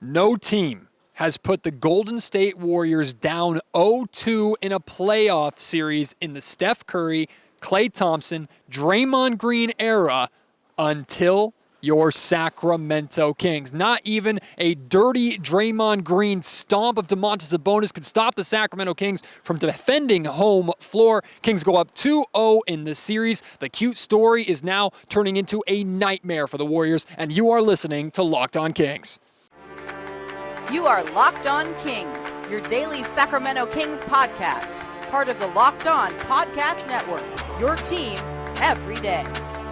No team has put the Golden State Warriors down 0-2 in a playoff series in the Steph Curry, Klay Thompson, Draymond Green era until your Sacramento Kings. Not even a dirty Draymond Green stomp of Domantas Sabonis could stop the Sacramento Kings from defending home floor. Kings go up 2-0 in the series. The cute story is now turning into a nightmare for the Warriors, and you are listening to Locked On Kings. You are Locked On Kings, your daily Sacramento Kings podcast, part of the Locked On Podcast Network, your team every day.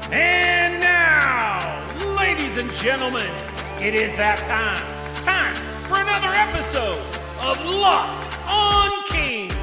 And now, ladies and gentlemen, it is that time for another episode of Locked On Kings.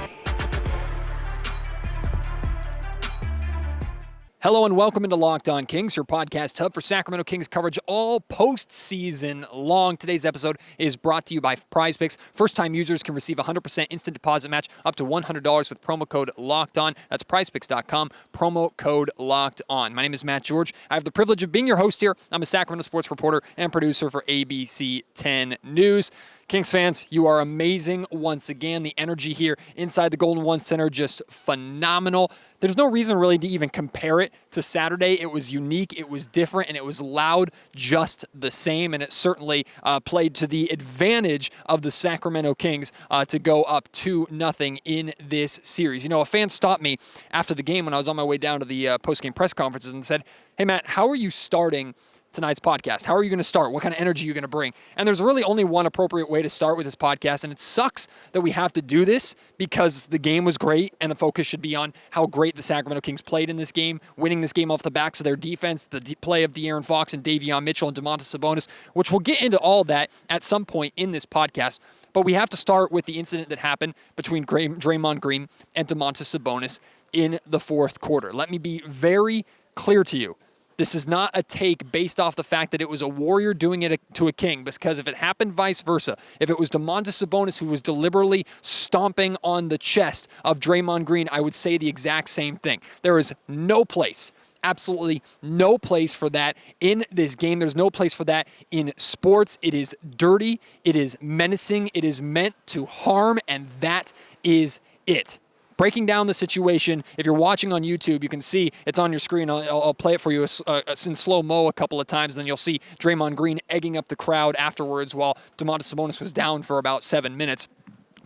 Hello and welcome into Locked On Kings, your podcast hub for Sacramento Kings coverage all postseason long. Today's episode is brought to you by Prize Picks. First-time users can receive a 100% instant deposit match up to $100 with promo code LOCKEDON. That's prizepicks.com, promo code LOCKEDON. My name is Matt George. I have the privilege of being your host here. I'm a Sacramento sports reporter and producer for ABC 10 News. Kings fans, you are amazing once again. The energy here inside the Golden One Center just phenomenal. There's no reason really to even compare it to Saturday. It was unique, it was different, and it was loud just the same, and it certainly played to the advantage of the Sacramento Kings to go up 2-0 in this series. You know, a fan stopped me after the game when I was on my way down to the post-game press conferences and said, "Hey, Matt, how are you starting tonight's podcast? How are you going to start? What kind of energy are you going to bring?" And there's really only one appropriate way to start with this podcast, and it sucks that we have to do this because the game was great, and the focus should be on how great the Sacramento Kings played in this game, winning this game off the backs of their defense, the play of De'Aaron Fox and Davion Mitchell and Domantas Sabonis, which we'll get into all that at some point in this podcast. But we have to start with the incident that happened between Draymond Green and Domantas Sabonis in the fourth quarter. Let me be very clear to you. This is not a take based off the fact that it was a Warrior doing it to a King, because if it happened vice versa, if it was Domantas Sabonis who was deliberately stomping on the chest of Draymond Green, I would say the exact same thing. There is no place, absolutely no place for that in this game. There's no place for that in sports. It is dirty, it is menacing, it is meant to harm, and that is it. Breaking down the situation, if you're watching on YouTube, you can see it's on your screen. I'll play it for you in slow-mo a couple of times, and then you'll see Draymond Green egging up the crowd afterwards while Domantas Sabonis was down for about 7 minutes.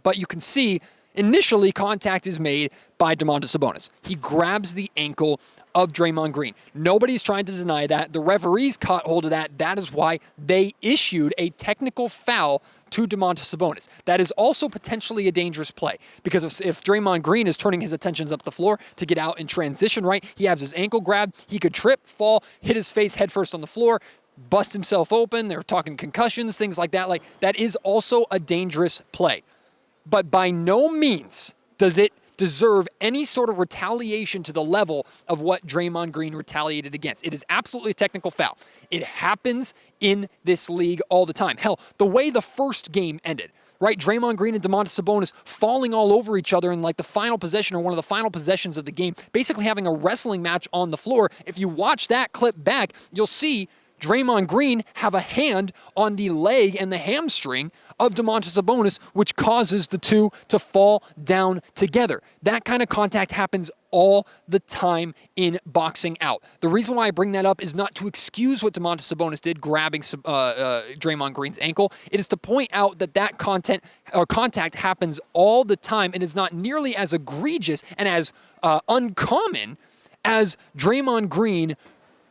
But you can see initially contact is made by Domantas Sabonis. He grabs the ankle of Draymond Green. Nobody's trying to deny that. The referees caught hold of that. That is why they issued a technical foul to Domantas Sabonis. That is also potentially a dangerous play, because if Draymond Green is turning his attentions up the floor to get out and transition right, he has his ankle grabbed, he could trip, fall, hit his face headfirst on the floor, bust himself open. They're talking concussions, things like that. Like, that is also a dangerous play. But by no means does it deserve any sort of retaliation to the level of what Draymond Green retaliated against. It is absolutely a technical foul. It happens in this league all the time. Hell, the way the first game ended, right? Draymond Green and Domantas Sabonis falling all over each other in like the final possession or one of the final possessions of the game, basically having a wrestling match on the floor. If you watch that clip back, you'll see Draymond Green have a hand on the leg and the hamstring of Domantas Sabonis, which causes the two to fall down together. That kind of contact happens all the time in boxing out. The reason why I bring that up is not to excuse what Domantas Sabonis did, grabbing Draymond Green's ankle. It is to point out that contact happens all the time and is not nearly as egregious and as uncommon as Draymond Green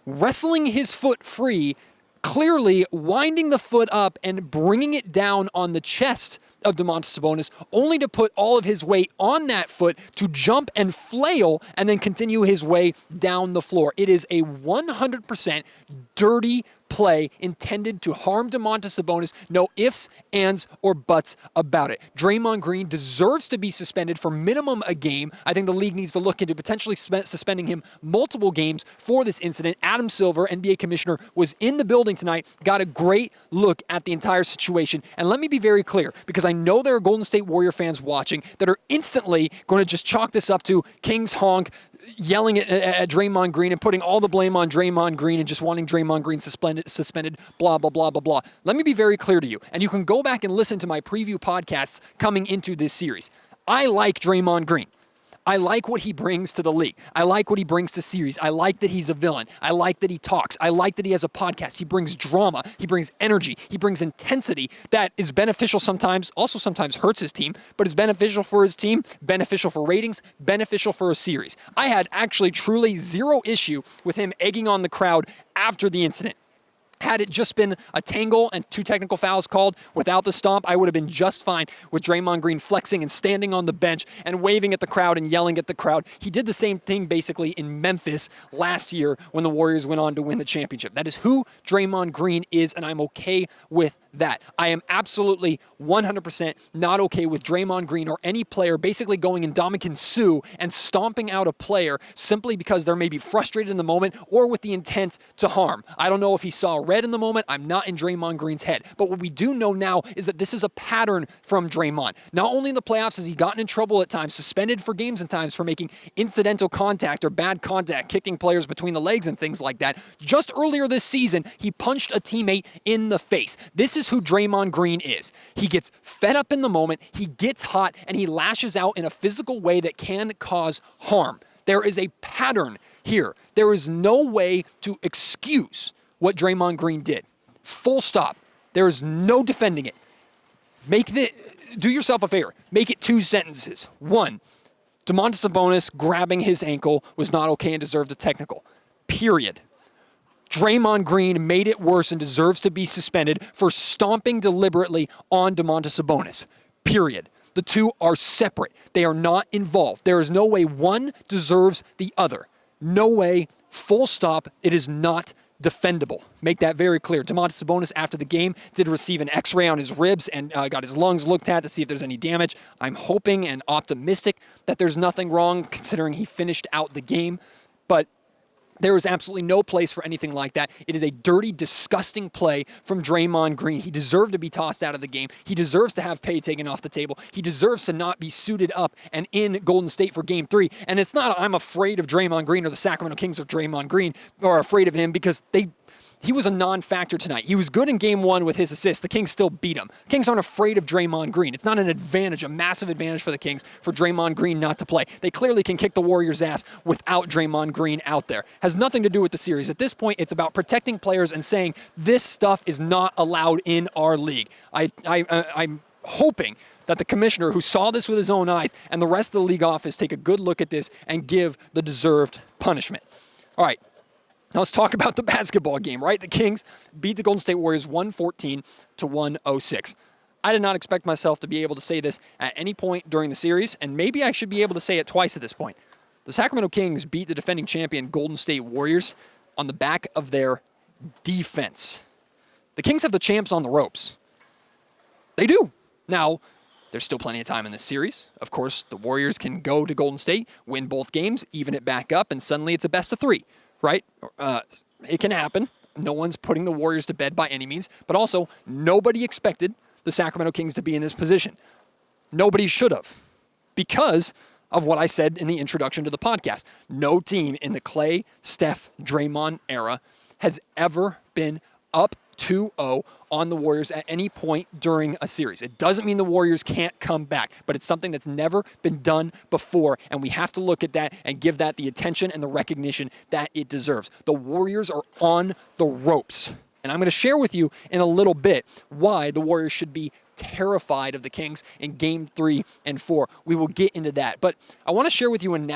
wrestling his foot free, clearly winding the foot up and bringing it down on the chest of Domantas Sabonis, only to put all of his weight on that foot to jump and flail and then continue his way down the floor. It is a 100% dirty play intended to harm Domantas Sabonis. No ifs, ands, or buts about it. Draymond Green deserves to be suspended for minimum a game. I think the league needs to look into potentially suspending him multiple games for this incident. Adam Silver, NBA commissioner, was in the building tonight, got a great look at the entire situation. And let me be very clear, because I know there are Golden State Warrior fans watching that are instantly going to just chalk this up to Kings honk, yelling at Draymond Green and putting all the blame on Draymond Green and just wanting Draymond Green suspended, blah, blah, blah, blah, blah. Let me be very clear to you, and you can go back and listen to my preview podcasts coming into this series. I like Draymond Green. I like what he brings to the league. I like what he brings to series. I like that he's a villain. I like that he talks. I like that he has a podcast. He brings drama. He brings energy. He brings intensity that is beneficial sometimes, also sometimes hurts his team, but is beneficial for his team, beneficial for ratings, beneficial for a series. I had actually truly zero issue with him egging on the crowd after the incident. Had it just been a tangle and 2 technical fouls called without the stomp, I would have been just fine with Draymond Green flexing and standing on the bench and waving at the crowd and yelling at the crowd. He did the same thing basically in Memphis last year when the Warriors went on to win the championship. That is who Draymond Green is, and I'm okay with that. I am absolutely 100% not okay with Draymond Green or any player basically going in Dominican Sue and stomping out a player simply because they're maybe frustrated in the moment or with the intent to harm. I don't know if he saw red in the moment. I'm not in Draymond Green's head. But what we do know now is that this is a pattern from Draymond. Not only in the playoffs has he gotten in trouble at times, suspended for games and times for making incidental contact or bad contact, kicking players between the legs and things like that. Just earlier this season, he punched a teammate in the face. This is who Draymond Green is. He gets fed up in the moment, he gets hot, and he lashes out in a physical way that can cause harm. There is a pattern here. There is no way to excuse what Draymond Green did. Full stop. There is no defending it. Do yourself a favor. Make it 2 sentences. 1, Domantas Sabonis grabbing his ankle was not okay and deserved a technical. Period. Draymond Green made it worse and deserves to be suspended for stomping deliberately on Domantas Sabonis. Period. The two are separate. They are not involved. There is no way one deserves the other. No way. Full stop. It is not defendable. Make that very clear. Domantas Sabonis, after the game, did receive an x-ray on his ribs and got his lungs looked at to see if there's any damage. I'm hoping and optimistic that there's nothing wrong considering he finished out the game. But there is absolutely no place for anything like that. It is a dirty, disgusting play from Draymond Green. He deserved to be tossed out of the game. He deserves to have pay taken off the table. He deserves to not be suited up and in Golden State for Game 3. And it's not I'm afraid of Draymond Green or the Sacramento Kings or Draymond Green are afraid of him because he was a non-factor tonight. He was good in Game 1 with his assists. The Kings still beat him. Kings aren't afraid of Draymond Green. It's not an advantage, a massive advantage for the Kings for Draymond Green not to play. They clearly can kick the Warriors' ass without Draymond Green out there. Has nothing to do with the series. At this point, it's about protecting players and saying this stuff is not allowed in our league. I'm hoping that the commissioner who saw this with his own eyes and the rest of the league office take a good look at this and give the deserved punishment. All right. Now let's talk about the basketball game, right? The Kings beat the Golden State Warriors 114-106. I did not expect myself to be able to say this at any point during the series, and maybe I should be able to say it twice at this point. The Sacramento Kings beat the defending champion Golden State Warriors on the back of their defense. The Kings have the champs on the ropes. They do. Now, there's still plenty of time in this series. Of course, the Warriors can go to Golden State, win both games, even it back up, and suddenly it's a best of 3. Right? It can happen. No one's putting the Warriors to bed by any means, but also nobody expected the Sacramento Kings to be in this position. Nobody should have because of what I said in the introduction to the podcast. No team in the Clay, Steph, Draymond era has ever been up 2-0 on the Warriors at any point during a series. It doesn't mean the Warriors can't come back, but it's something that's never been done before, and we have to look at that and give that the attention and the recognition that it deserves. The Warriors are on the ropes, and I'm going to share with you in a little bit why the Warriors should be terrified of the Kings in Game 3 and 4. We will get into that. But I want to share with you an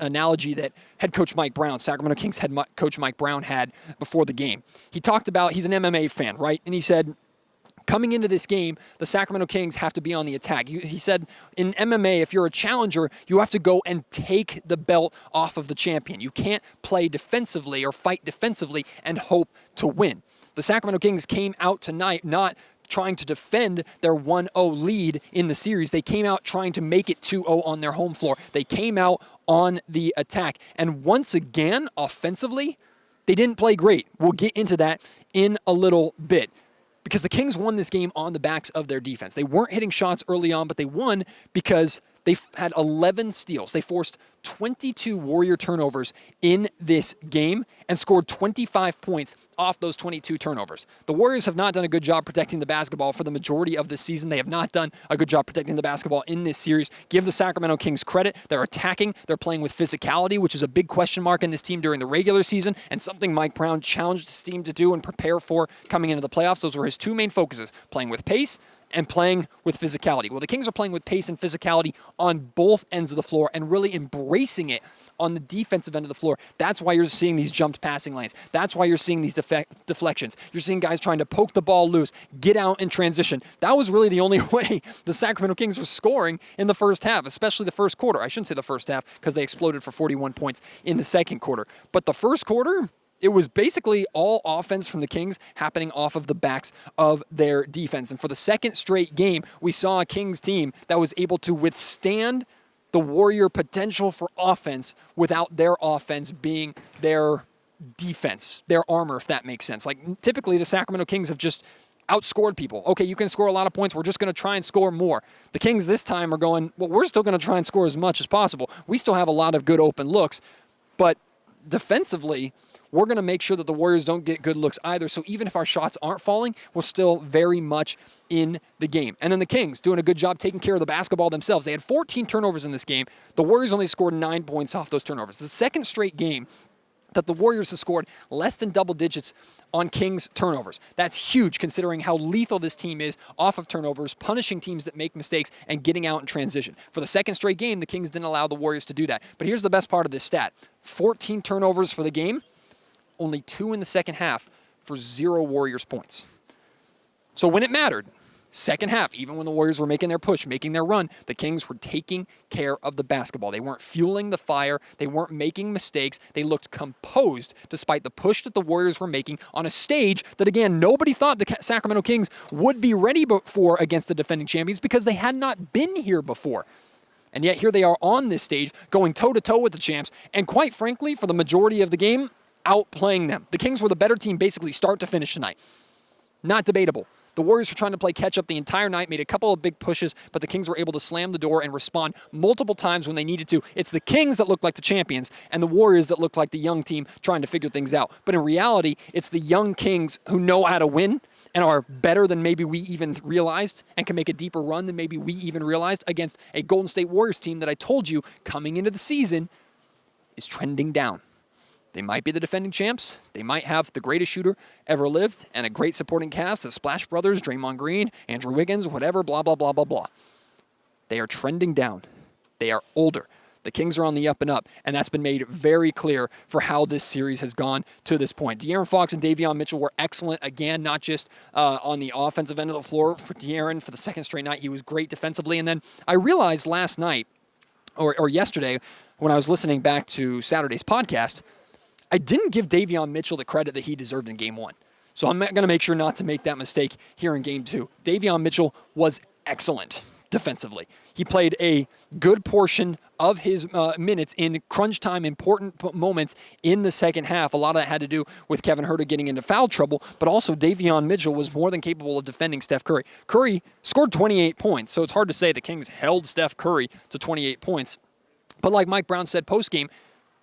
analogy that head coach Mike Brown, Sacramento Kings head coach Mike Brown had before the game. He talked about, he's an MMA fan, right? And he said, coming into this game, the Sacramento Kings have to be on the attack. He said, in MMA, if you're a challenger, you have to go and take the belt off of the champion. You can't play defensively or fight defensively and hope to win. The Sacramento Kings came out tonight not trying to defend their 1-0 lead in the series. They came out trying to make it 2-0 on their home floor. They came out on the attack. And once again, offensively, they didn't play great. We'll get into that in a little bit because the Kings won this game on the backs of their defense. They weren't hitting shots early on, but they won because They had 11 steals. They forced 22 Warrior turnovers in this game and scored 25 points off those 22 turnovers. The Warriors have not done a good job protecting the basketball for the majority of this season. They have not done a good job protecting the basketball in this series. Give the Sacramento Kings credit. They're attacking. They're playing with physicality, which is a big question mark in this team during the regular season and something Mike Brown challenged his team to do and prepare for coming into the playoffs. Those were his two main focuses, playing with pace and playing with physicality. Well, the Kings are playing with pace and physicality on both ends of the floor and really embracing it on the defensive end of the floor. That's why you're seeing these jumped passing lanes. That's why you're seeing these deflections. You're seeing guys trying to poke the ball loose, get out in transition. That was really the only way the Sacramento Kings were scoring in the first half, especially the first quarter. I shouldn't say the first half because they exploded for 41 points in the second quarter. But the first quarter, it was basically all offense from the Kings happening off of the backs of their defense. And for the second straight game, we saw a Kings team that was able to withstand the Warrior potential for offense without their offense being their defense, their armor, if that makes sense. Like, typically, the Sacramento Kings have just outscored people. Okay, you can score a lot of points. We're just going to try and score more. The Kings this time are going, well, we're still going to try and score as much as possible. We still have a lot of good open looks, but defensively, we're going to make sure that the Warriors don't get good looks either. So even if our shots aren't falling, we're still very much in the game. And then the Kings doing a good job taking care of the basketball themselves. They had 14 turnovers in this game. The Warriors only scored 9 points off those turnovers. The second straight game that the Warriors have scored less than double digits on Kings turnovers. That's huge considering how lethal this team is off of turnovers, punishing teams that make mistakes and getting out in transition. For the second straight game, the Kings didn't allow the Warriors to do that. But here's the best part of this stat. 14 turnovers for the game, only 2 in the second half for 0 Warriors points. So when it mattered, second half, even when the Warriors were making their push, making their run, the Kings were taking care of the basketball. They weren't fueling the fire. They weren't making mistakes. They looked composed despite the push that the Warriors were making on a stage that, again, nobody thought the Sacramento Kings would be ready for against the defending champions because they had not been here before. And yet here they are on this stage going toe-to-toe with the champs. And quite frankly, for the majority of the game, outplaying them. The Kings were the better team basically start to finish tonight. Not debatable. The Warriors were trying to play catch-up the entire night, made a couple of big pushes, but the Kings were able to slam the door and respond multiple times when they needed to. It's the Kings that look like the champions and the Warriors that look like the young team trying to figure things out. But in reality, it's the young Kings who know how to win and are better than maybe we even realized and can make a deeper run than maybe we even realized against a Golden State Warriors team that I told you coming into the season is trending down. They might be the defending champs. They might have the greatest shooter ever lived and a great supporting cast, the Splash Brothers, Draymond Green, Andrew Wiggins, whatever, blah, blah, blah, blah, blah. They are trending down. They are older. The Kings are on the up and up, and that's been made very clear for how this series has gone to this point. De'Aaron Fox and Davion Mitchell were excellent again, not just on the offensive end of the floor. For De'Aaron, for the second straight night, he was great defensively. And then I realized last night, or yesterday, when I was listening back to Saturday's podcast, I didn't give Davion Mitchell the credit that he deserved in Game 1. So I'm going to make sure not to make that mistake here in Game 2. Davion Mitchell was excellent defensively. He played a good portion of his minutes in crunch time, important moments in the second half. A lot of that had to do with Kevin Huerter getting into foul trouble, but also Davion Mitchell was more than capable of defending Steph Curry. Curry scored 28 points, so it's hard to say the Kings held Steph Curry to 28 points. But like Mike Brown said post-game,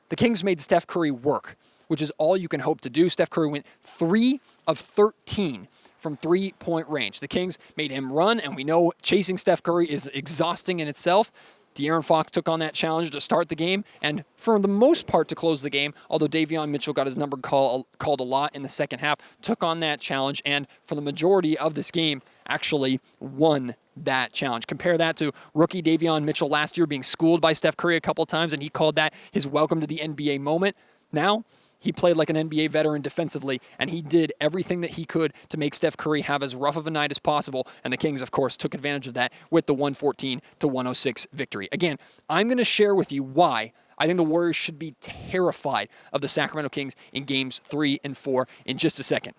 the Kings made Steph Curry work, which is all you can hope to do. Steph Curry went 3 of 13 from three-point range. The Kings made him run, and we know chasing Steph Curry is exhausting in itself. De'Aaron Fox took on that challenge to start the game, and for the most part to close the game, although Davion Mitchell got his number called a lot in the second half, took on that challenge, and for the majority of this game, actually won that challenge. Compare that to rookie Davion Mitchell last year being schooled by Steph Curry a couple times, and he called that his welcome to the NBA moment. Now, he played like an NBA veteran defensively, and he did everything that he could to make Steph Curry have as rough of a night as possible, and the Kings, of course, took advantage of that with the 114-106 victory. Again, I'm going to share with you why I think the Warriors should be terrified of the Sacramento Kings in Games 3 and 4 in just a second.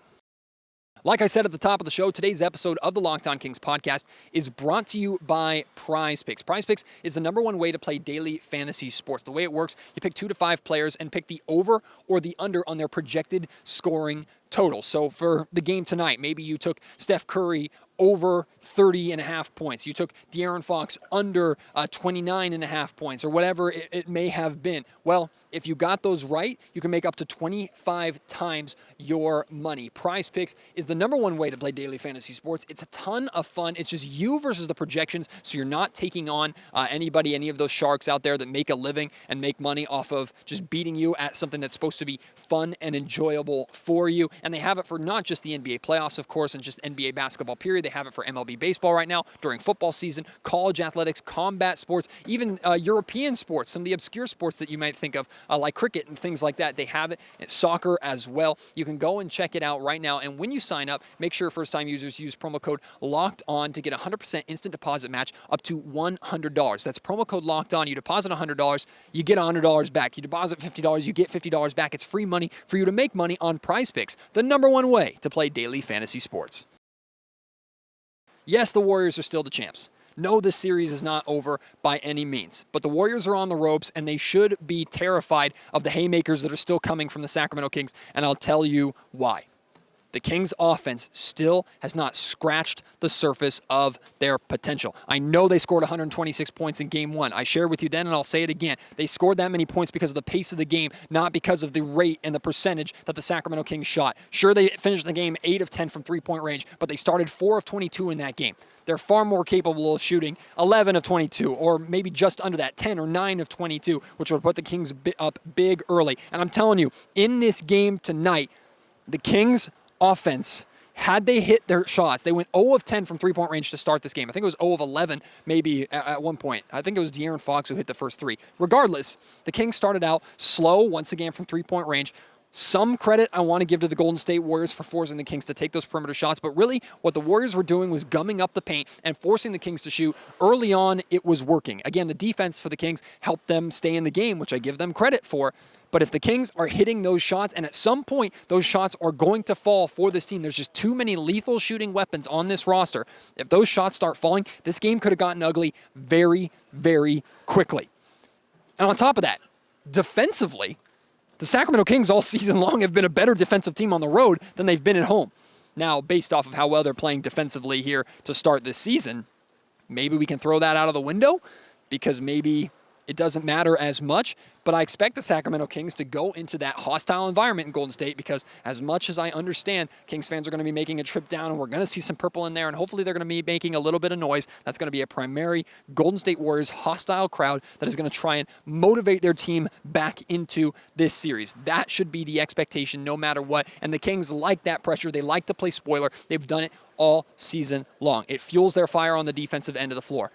Like I said at the top of the show, today's episode of the Locked On Kings podcast is brought to you by Prize Picks. Prize Picks is the #1 way to play daily fantasy sports. The way it works, you pick 2 to 5 players and pick the over or the under on their projected scoring total. So for the game tonight, maybe you took Steph Curry over 30.5 points. You took De'Aaron Fox under 29.5 points, or whatever it may have been. Well, if you got those right, you can make up to 25 times your money. Prize Picks is the number one way to play daily fantasy sports. It's a ton of fun. It's just you versus the projections, so you're not taking on any of those sharks out there that make a living and make money off of just beating you at something that's supposed to be fun and enjoyable for you. And they have it for not just the NBA playoffs, of course, and just NBA basketball period. They have it for MLB baseball right now, during football season, college athletics, combat sports, even European sports, some of the obscure sports that you might think of, like cricket and things like that. They have it. It's soccer as well. You can go and check it out right now. And when you sign up, make sure first-time users use promo code LOCKEDON to get a 100% instant deposit match up to $100. That's promo code LOCKEDON. You deposit $100, you get $100 back. You deposit $50, you get $50 back. It's free money for you to make money on Prize Picks, the number one way to play daily fantasy sports. Yes, the Warriors are still the champs. No, this series is not over by any means. But the Warriors are on the ropes, and they should be terrified of the haymakers that are still coming from the Sacramento Kings, and I'll tell you why. The Kings' offense still has not scratched the surface of their potential. I know they scored 126 points in Game 1. I shared with you then, and I'll say it again. They scored that many points because of the pace of the game, not because of the rate and the percentage that the Sacramento Kings shot. Sure, they finished the game 8 of 10 from three-point range, but they started 4 of 22 in that game. They're far more capable of shooting 11 of 22, or maybe just under that, 10 or 9 of 22, which would put the Kings up big early. And I'm telling you, in this game tonight, the Kings' offense, had they hit their shots, they went 0 of 10 from three-point range to start this game. I think it was 0 of 11 maybe at one point. I think it was De'Aaron Fox who hit the first 3. Regardless, the Kings started out slow once again from three-point range. Some credit I want to give to the Golden State Warriors for forcing the Kings to take those perimeter shots, but really what the Warriors were doing was gumming up the paint and forcing the Kings to shoot. Early on, it was working. Again, the defense for the Kings helped them stay in the game, which I give them credit for. But if the Kings are hitting those shots, and at some point those shots are going to fall for this team, there's just too many lethal shooting weapons on this roster. If those shots start falling, this game could have gotten ugly very, very quickly. And on top of that, defensively, the Sacramento Kings all season long have been a better defensive team on the road than they've been at home. Now, based off of how well they're playing defensively here to start this season, maybe we can throw that out of the window because maybe it doesn't matter as much. But I expect the Sacramento Kings to go into that hostile environment in Golden State because as much as I understand, Kings fans are going to be making a trip down and we're going to see some purple in there and hopefully they're going to be making a little bit of noise. That's going to be a primary Golden State Warriors hostile crowd that is going to try and motivate their team back into this series. That should be the expectation no matter what. And the Kings like that pressure. They like to play spoiler. They've done it all season long. It fuels their fire on the defensive end of the floor.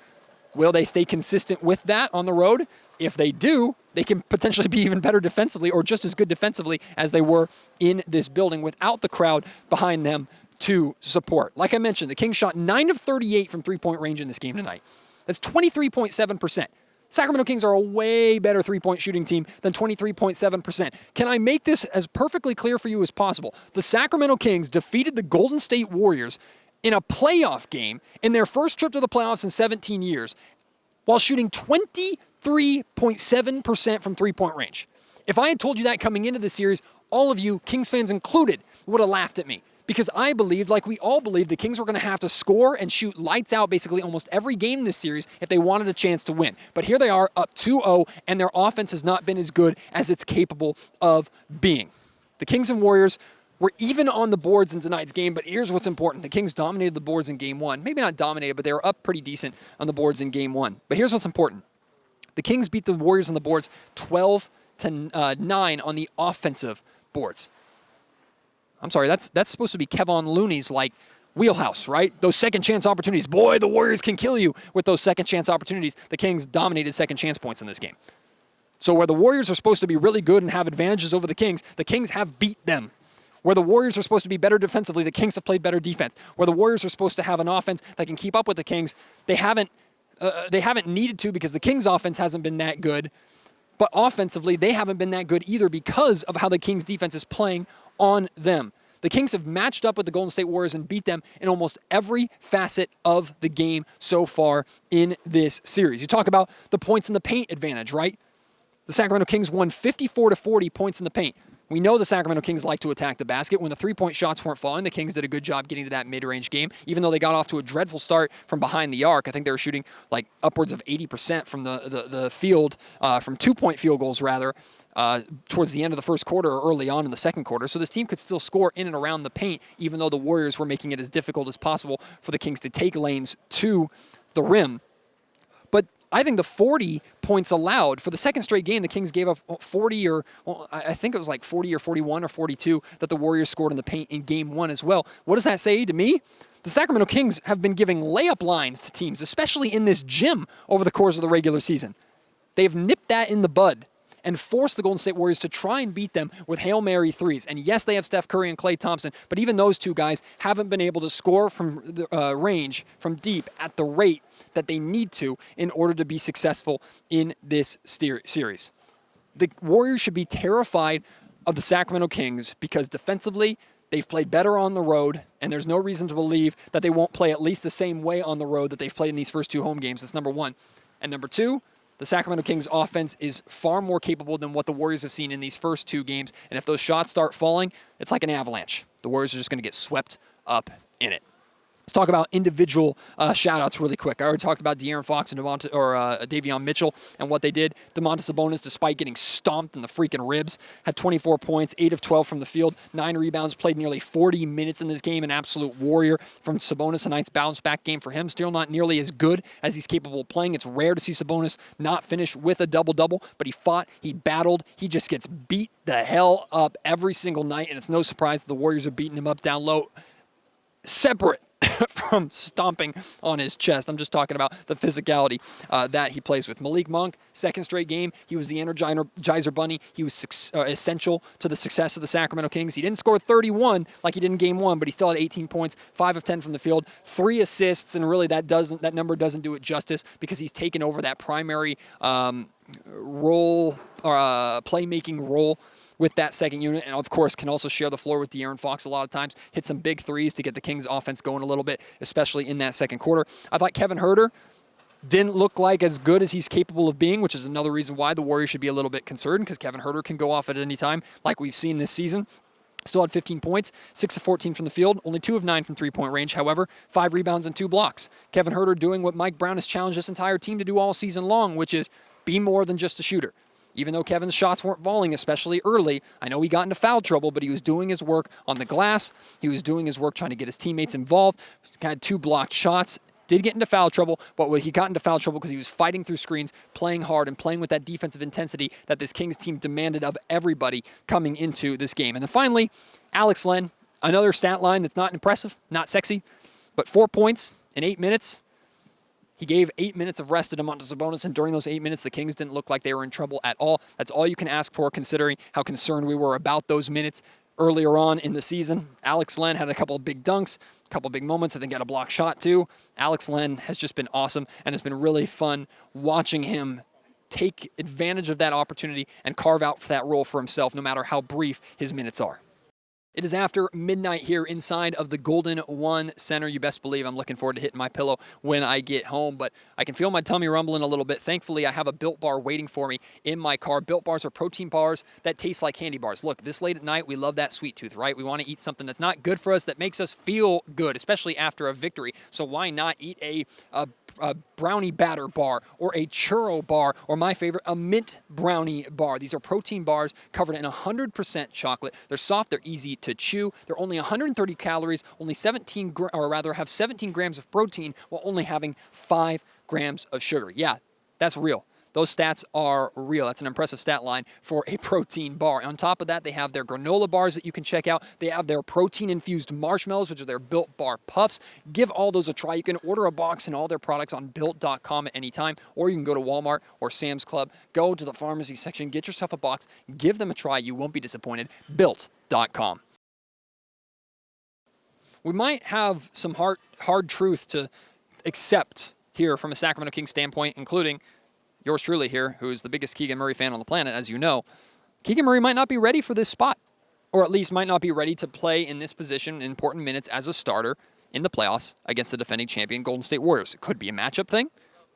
Will they stay consistent with that on the road? If they do, they can potentially be even better defensively or just as good defensively as they were in this building without the crowd behind them to support. Like I mentioned, the Kings shot 9 of 38 from three-point range in this game tonight. That's 23.7%. Sacramento Kings are a way better three-point shooting team than 23.7%. Can I make this as perfectly clear for you as possible? The Sacramento Kings defeated the Golden State Warriors in a playoff game in their first trip to the playoffs in 17 years while shooting 23.7% from three-point range. If I had told you that coming into the series, all of you, Kings fans included, would have laughed at me because I believed, like we all believed, the Kings were going to have to score and shoot lights out basically almost every game in this series if they wanted a chance to win. But here they are up 2-0, and their offense has not been as good as it's capable of being. The Kings and Warriors were even on the boards in tonight's game, but here's what's important. The Kings dominated the boards in Game 1. Maybe not dominated, but they were up pretty decent on the boards in Game 1. But here's what's important. The Kings beat the Warriors on the boards 12-9 on the offensive boards. I'm sorry, that's supposed to be Kevon Looney's wheelhouse, right? Those second chance opportunities. Boy, the Warriors can kill you with those second chance opportunities. The Kings dominated second chance points in this game. So where the Warriors are supposed to be really good and have advantages over the Kings have beat them. Where the Warriors are supposed to be better defensively, the Kings have played better defense. Where the Warriors are supposed to have an offense that can keep up with the Kings, they haven't needed to because the Kings' offense hasn't been that good. But offensively, they haven't been that good either because of how the Kings' defense is playing on them. The Kings have matched up with the Golden State Warriors and beat them in almost every facet of the game so far in this series. You talk about the points in the paint advantage, right? The Sacramento Kings won 54-40 points in the paint. We know the Sacramento Kings like to attack the basket. When the three-point shots weren't falling, the Kings did a good job getting to that mid-range game. Even though they got off to a dreadful start from behind the arc, I think they were shooting like upwards of 80% from the field, from two-point field goals rather, towards the end of the first quarter or early on in the second quarter. So this team could still score in and around the paint, even though the Warriors were making it as difficult as possible for the Kings to take lanes to the rim. But I think the 40 points allowed for the second straight game, the Kings gave up 40 or, well, I think it was like 40 or 41 or 42 that the Warriors scored in the paint in game one as well. What does that say to me? The Sacramento Kings have been giving layup lines to teams, especially in this gym over the course of the regular season. They've nipped that in the bud and forced the Golden State Warriors to try and beat them with Hail Mary threes. And yes, they have Steph Curry and Klay Thompson, but even those two guys haven't been able to score from the range, from deep, at the rate that they need to in order to be successful in this series. The Warriors should be terrified of the Sacramento Kings because defensively, they've played better on the road, and there's no reason to believe that they won't play at least the same way on the road that they've played in these first two home games. That's number one. And number two, the Sacramento Kings offense is far more capable than what the Warriors have seen in these first two games. And if those shots start falling, it's like an avalanche. The Warriors are just going to get swept up in it. Let's talk about individual shout-outs really quick. I already talked about De'Aaron Fox and Davion Mitchell and what they did. Domantas Sabonis, despite getting stomped in the freaking ribs, had 24 points, 8 of 12 from the field, 9 rebounds, played nearly 40 minutes in this game, an absolute warrior from Sabonis. A nice bounce-back game for him. Still not nearly as good as he's capable of playing. It's rare to see Sabonis not finish with a double-double, but he fought, he battled, he just gets beat the hell up every single night, and it's no surprise that the Warriors are beating him up down low, separate from stomping on his chest. I'm just talking about the physicality that he plays with. Malik Monk, second straight game. He was the Energizer Bunny. He was essential to the success of the Sacramento Kings. He didn't score 31 like he did in game one, but he still had 18 points, 5 of 10 from the field, 3 assists, and really that number doesn't do it justice because he's taken over that primary role, playmaking role with that second unit, and of course can also share the floor with De'Aaron Fox a lot of times, hit some big threes to get the Kings offense going a little bit, especially in that second quarter. I thought Kevin Huerter didn't look like as good as he's capable of being, which is another reason why the Warriors should be a little bit concerned, because Kevin Huerter can go off at any time, like we've seen this season. Still had 15 points, 6 of 14 from the field, only 2 of 9 from three-point range, however, 5 rebounds and 2 blocks. Kevin Huerter doing what Mike Brown has challenged this entire team to do all season long, which is be more than just a shooter. Even though Kevin's shots weren't falling, especially early, I know he got into foul trouble, but he was doing his work on the glass. He was doing his work trying to get his teammates involved. He had 2 blocked shots. Did get into foul trouble, but he got into foul trouble because he was fighting through screens, playing hard, and playing with that defensive intensity that this Kings team demanded of everybody coming into this game. And then finally, Alex Len, another stat line that's not impressive, not sexy, but 4 points in 8 minutes. He gave 8 minutes of rest to Domantas Sabonis, and during those 8 minutes, the Kings didn't look like they were in trouble at all. That's all you can ask for, considering how concerned we were about those minutes earlier on in the season. Alex Len had a couple of big dunks, a couple of big moments. I think got a block shot too. Alex Len has just been awesome, and it's been really fun watching him take advantage of that opportunity and carve out that role for himself, no matter how brief his minutes are. It is after midnight here inside of the Golden One Center. You best believe I'm looking forward to hitting my pillow when I get home, but I can feel my tummy rumbling a little bit. Thankfully, I have a Built Bar waiting for me in my car. Built Bars are protein bars that taste like candy bars. Look, this late at night, we love that sweet tooth, right? We want to eat something that's not good for us, that makes us feel good, especially after a victory. So why not eat a brownie batter bar or a churro bar, or my favorite, a mint brownie bar. These are protein bars covered in 100% chocolate. They're soft, they're easy to chew. They're only 130 calories, only have 17 grams of protein while only having 5 grams of sugar. Yeah, that's real. Those stats are real. That's an impressive stat line for a protein bar. On top of that, they have their granola bars that you can check out. They have their protein-infused marshmallows, which are their Built Bar Puffs. Give all those a try. You can order a box and all their products on Built.com at any time, or you can go to Walmart or Sam's Club. Go to the pharmacy section, get yourself a box, give them a try. You won't be disappointed. Built.com. We might have some hard truth to accept here from a Sacramento Kings standpoint, including yours truly here, who is the biggest Keegan Murray fan on the planet, as you know. Keegan Murray might not be ready for this spot, or at least might not be ready to play in this position in important minutes as a starter in the playoffs against the defending champion Golden State Warriors. It could be a matchup thing.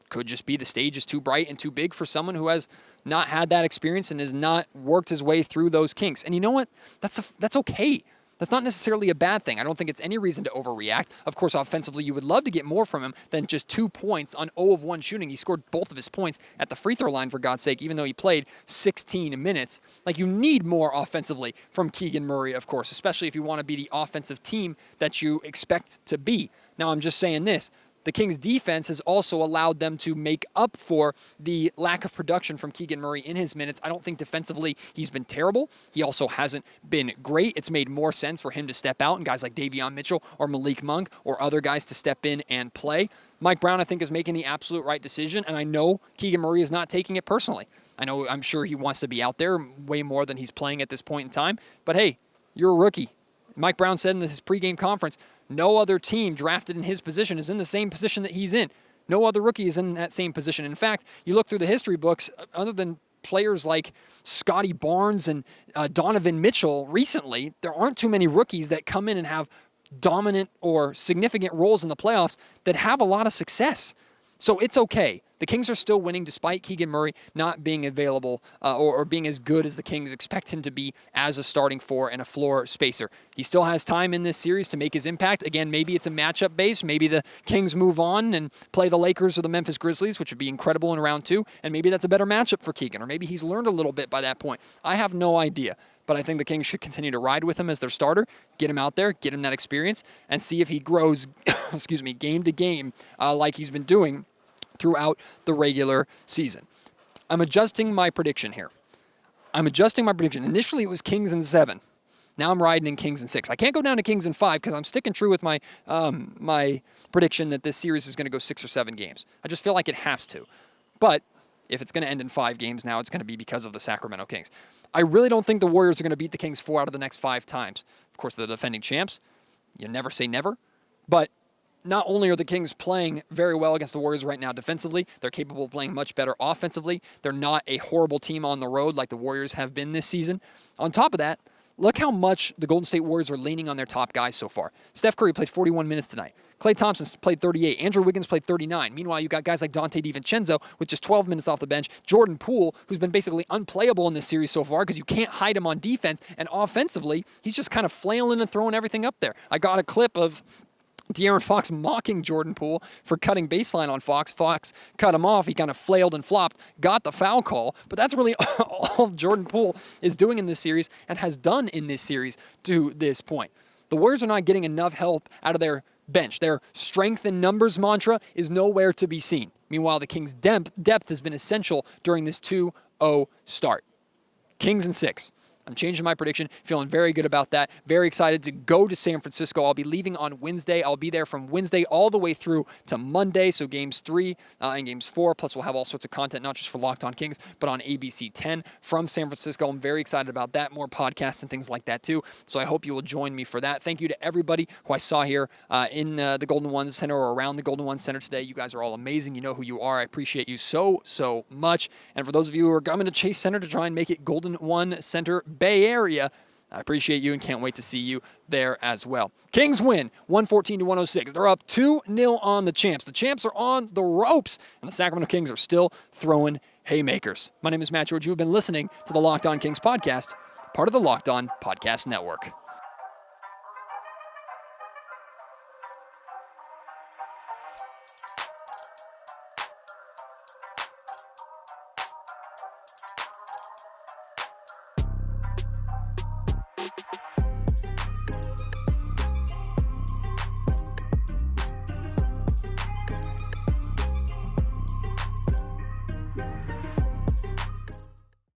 Could just be the stage is too bright and too big for someone who has not had that experience and has not worked his way through those kinks. And you know what? That's okay. That's not necessarily a bad thing. I don't think it's any reason to overreact. Of course, offensively, you would love to get more from him than just 2 points on 0 of 1 shooting. He scored both of his points at the free throw line, for God's sake, even though he played 16 minutes. Like, you need more offensively from Keegan Murray, of course, especially if you want to be the offensive team that you expect to be. Now, I'm just saying this. The Kings' defense has also allowed them to make up for the lack of production from Keegan Murray in his minutes. I don't think defensively he's been terrible. He also hasn't been great. It's made more sense for him to step out and guys like Davion Mitchell or Malik Monk or other guys to step in and play. Mike Brown, I think, is making the absolute right decision, and I know Keegan Murray is not taking it personally. I'm sure he wants to be out there way more than he's playing at this point in time, but hey, you're a rookie. Mike Brown said in his pregame conference, no other team drafted in his position is in the same position that he's in. No other rookie is in that same position. In fact, you look through the history books, other than players like Scotty Barnes and Donovan Mitchell recently, there aren't too many rookies that come in and have dominant or significant roles in the playoffs that have a lot of success. So it's okay. The Kings are still winning despite Keegan Murray not being available or being as good as the Kings expect him to be as a starting four and a floor spacer. He still has time in this series to make his impact. Again, maybe it's a matchup base. Maybe the Kings move on and play the Lakers or the Memphis Grizzlies, which would be incredible in round 2. And maybe that's a better matchup for Keegan, or maybe he's learned a little bit by that point. I have no idea. But I think the Kings should continue to ride with him as their starter, get him out there, get him that experience, and see if he grows, game to game like he's been doing throughout the regular season. I'm adjusting my prediction here. Initially, it was Kings in 7. Now I'm riding in Kings in 6. I can't go down to Kings in 5 because I'm sticking true with my my prediction that this series is going to go 6 or 7 games. I just feel like it has to. But if it's going to end in 5 games now, it's going to be because of the Sacramento Kings. I really don't think the Warriors are going to beat the Kings 4 out of the next 5 times. Of course, they're the defending champs. You never say never. But not only are the Kings playing very well against the Warriors right now defensively, they're capable of playing much better offensively. They're not a horrible team on the road like the Warriors have been this season. On top of that, look how much the Golden State Warriors are leaning on their top guys so far. Steph Curry played 41 minutes tonight. Klay Thompson played 38. Andrew Wiggins played 39. Meanwhile, you got guys like Dante DiVincenzo with just 12 minutes off the bench. Jordan Poole, who's been basically unplayable in this series so far because you can't hide him on defense. And offensively, he's just kind of flailing and throwing everything up there. I got a clip of De'Aaron Fox mocking Jordan Poole for cutting baseline on Fox. Fox cut him off. He kind of flailed and flopped, got the foul call. But that's really all Jordan Poole is doing in this series and has done in this series to this point. The Warriors are not getting enough help out of their bench. Their strength in numbers mantra is nowhere to be seen. Meanwhile, the Kings' depth has been essential during this 2-0 start. Kings in 6. I'm changing my prediction, feeling very good about that. Very excited to go to San Francisco. I'll be leaving on Wednesday. I'll be there from Wednesday all the way through to Monday, so Games 3 and Games 4. Plus, we'll have all sorts of content, not just for Locked On Kings, but on ABC 10 from San Francisco. I'm very excited about that. More podcasts and things like that, too. So I hope you will join me for that. Thank you to everybody who I saw here in the Golden One Center or around the Golden One Center today. You guys are all amazing. You know who you are. I appreciate you so much. And for those of you who are coming to Chase Center to try and make it Golden One Center Bay Area, I appreciate you and can't wait to see you there as well. Kings win 114-106. They're up 2-0 on the champs. The champs are on the ropes, and the Sacramento Kings are still throwing haymakers. My name is Matt George. You've been listening to the Locked On Kings podcast, part of the Locked On Podcast Network.